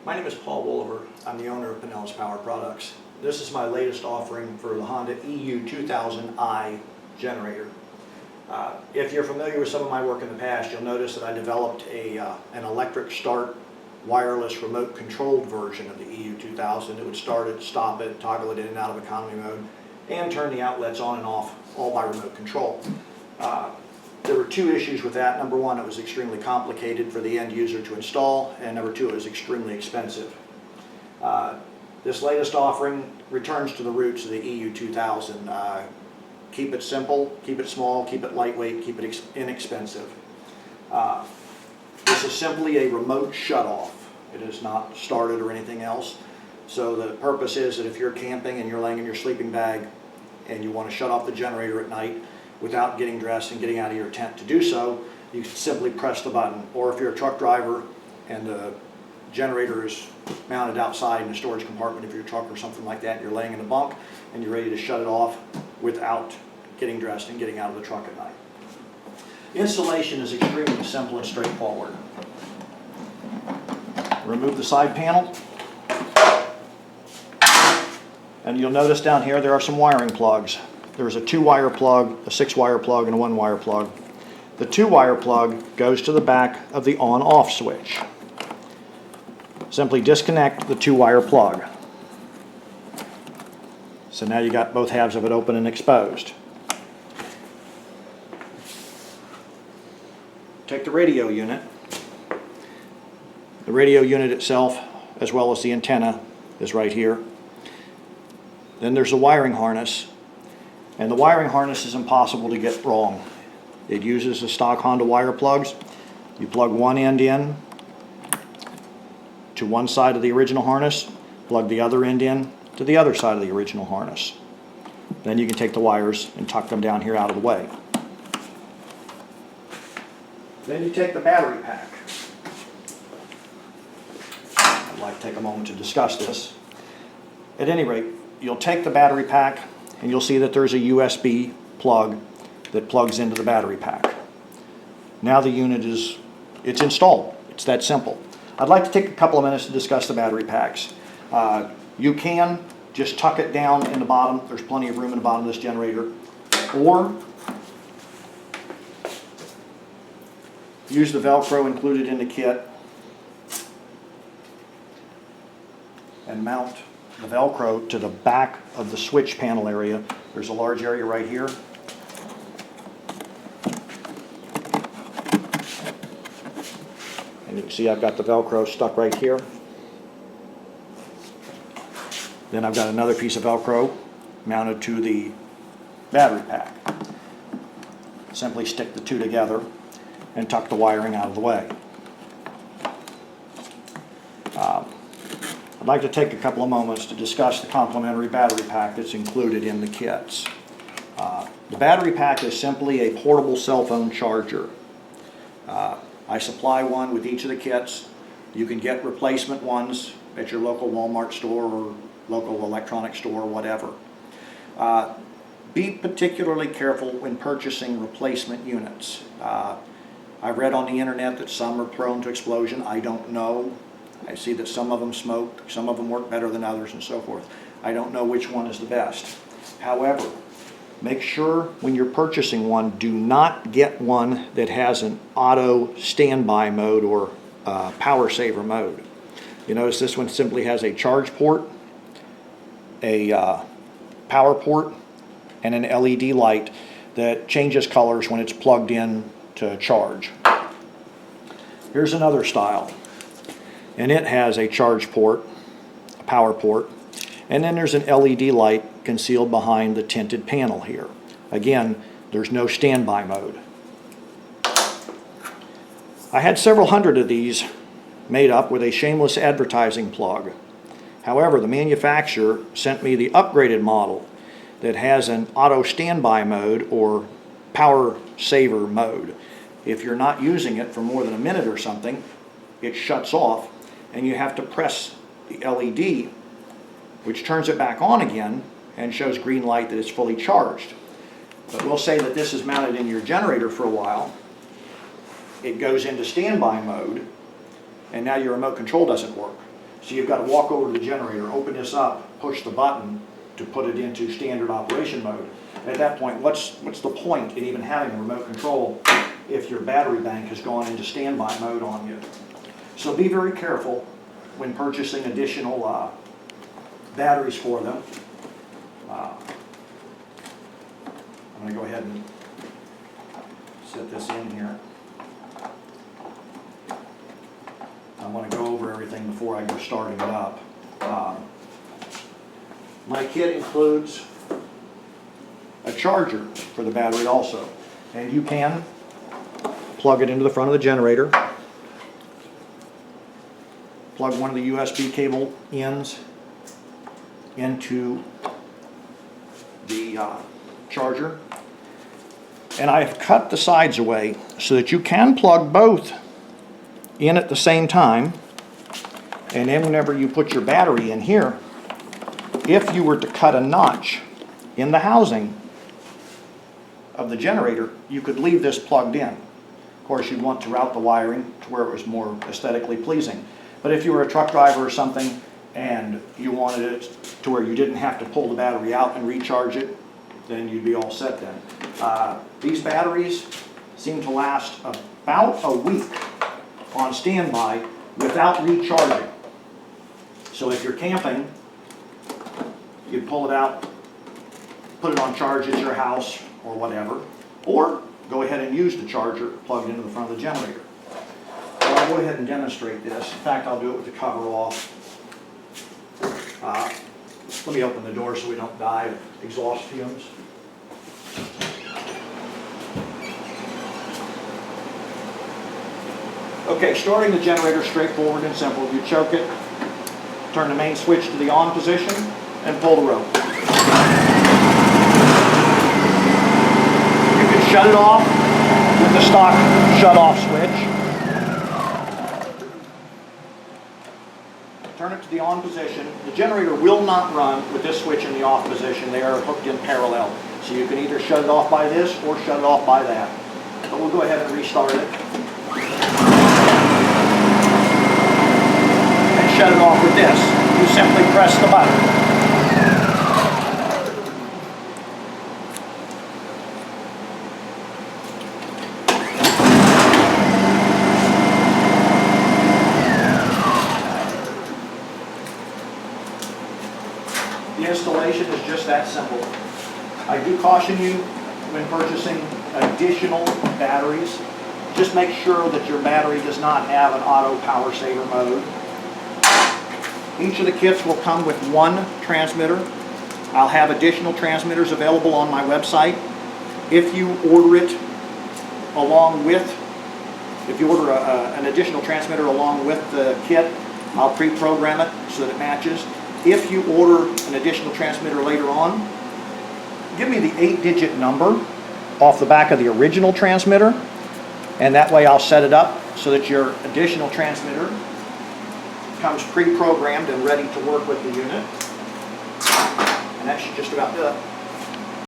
My name is Paul Wolliver. I'm the owner of Pinellas Power Products. This is my latest offering for the Honda EU2000i generator. If you're familiar with some of my work in the past, you'll notice that I developed an electric start wireless remote controlled version of the EU2000. It would start it, stop it, toggle it in and out of economy mode, and turn the outlets on and off all by remote control. There were two issues with that. Number one, it was extremely complicated for the end user to install, and number two, it was extremely expensive. This latest offering returns to the roots of the EU2000. Keep it simple, keep it small, keep it lightweight, keep it inexpensive. This is simply a remote shutoff. It is not started or anything else. So the purpose is that if you're camping and you're laying in your sleeping bag and you want to shut off the generator at night without getting dressed and getting out of your tent to do so, you can simply press the button. Or if you're a truck driver and the generator is mounted outside in a storage compartment of your truck or something like that, and you're laying in a bunk and you're ready to shut it off without getting dressed and getting out of the truck at night. Installation is extremely simple and straightforward. Remove the side panel, and you'll notice down here there are some wiring plugs. There's a 2-wire plug, a 6-wire plug, and a 1-wire plug. The 2-wire plug goes to the back of the on-off switch. Simply disconnect the 2-wire plug. So now you got both halves of it open and exposed. Take the radio unit. The radio unit itself, as well as the antenna, is right here. Then there's a wiring harness. And the wiring harness is impossible to get wrong. It uses the stock Honda wire plugs. You plug one end in to one side of the original harness, plug the other end in to the other side of the original harness. Then you can take the wires and tuck them down here out of the way. Then you take the battery pack. I'd like to take a moment to discuss this. At any rate, you'll take the battery pack and you'll see that there's a USB plug that plugs into the battery pack. Now the unit it's installed. It's that simple. I'd like to take a couple of minutes to discuss the battery packs. You can just tuck it down in the bottom. There's plenty of room in the bottom of this generator. Or use the Velcro included in the kit and mount the Velcro to the back of the switch panel area. There's a large area right here. And you can see I've got the Velcro stuck right here. Then I've got another piece of Velcro mounted to the battery pack. Simply stick the two together and tuck the wiring out of the way. I'd like to take a couple of moments to discuss the complementary battery pack that's included in the kits. The battery pack is simply a portable cell phone charger. I supply one with each of the kits. You can get replacement ones at your local Walmart store or local electronic store or whatever. Be particularly careful when purchasing replacement units. I read on the internet that some are prone to explosion. I don't know. I see that some of them smoke, some of them work better than others, and so forth. I don't know which one is the best. However, make sure when you're purchasing one, do not get one that has an auto standby mode or power saver mode. You notice this one simply has a charge port, a power port, and an LED light that changes colors when it's plugged in to charge. Here's another style, and it has a charge port, a power port, and then there's an LED light concealed behind the tinted panel here. Again, there's no standby mode. I had several hundred of these made up with a shameless advertising plug. However, the manufacturer sent me the upgraded model that has an auto standby mode or power saver mode. If you're not using it for more than a minute or something, it shuts off and you have to press the LED, which turns it back on again and shows green light that it's fully charged. But we'll say that this is mounted in your generator for a while. It goes into standby mode, and now your remote control doesn't work. So you've got to walk over to the generator, open this up, push the button to put it into standard operation mode. And at that point, what's the point in even having a remote control if your battery bank has gone into standby mode on you? So be very careful when purchasing additional batteries for them. I'm going to go ahead and set this in here. I want to go over everything before I go starting it up. My kit includes a charger for the battery also. And you can plug it into the front of the generator, plug one of the USB cable ends into the charger. And I've cut the sides away so that you can plug both in at the same time. And then whenever you put your battery in here, if you were to cut a notch in the housing of the generator, you could leave this plugged in. Of course, you'd want to route the wiring to where it was more aesthetically pleasing. But if you were a truck driver or something and you wanted it to where you didn't have to pull the battery out and recharge it, then you'd be all set then. These batteries seem to last about a week on standby without recharging. So if you're camping, you'd pull it out, put it on charge at your house or whatever, or go ahead and use the charger plugged into the front of the generator. So I'll go ahead and demonstrate this. In fact, I'll do it with the cover off. Let me open the door so we don't die of exhaust fumes. Okay, starting the generator straightforward and simple. You choke it, turn the main switch to the on position, and pull the rope. You can shut it off with the stock shut-off switch. Turn it to the on position. The generator will not run with this switch in the off position. They are hooked in parallel. So you can either shut it off by this or shut it off by that. But we'll go ahead and restart it. And shut it off with this. You simply press the button. The installation is just that simple. I do caution you when purchasing additional batteries, just make sure that your battery does not have an auto power saver mode. Each of the kits will come with one transmitter. I'll have additional transmitters available on my website. If you order it along with, if you order an additional transmitter along with the kit, I'll pre-program it so that it matches. If you order an additional transmitter later on, give me the 8-digit number off the back of the original transmitter, and that way I'll set it up so that your additional transmitter comes pre-programmed and ready to work with the unit. And that should just about do it.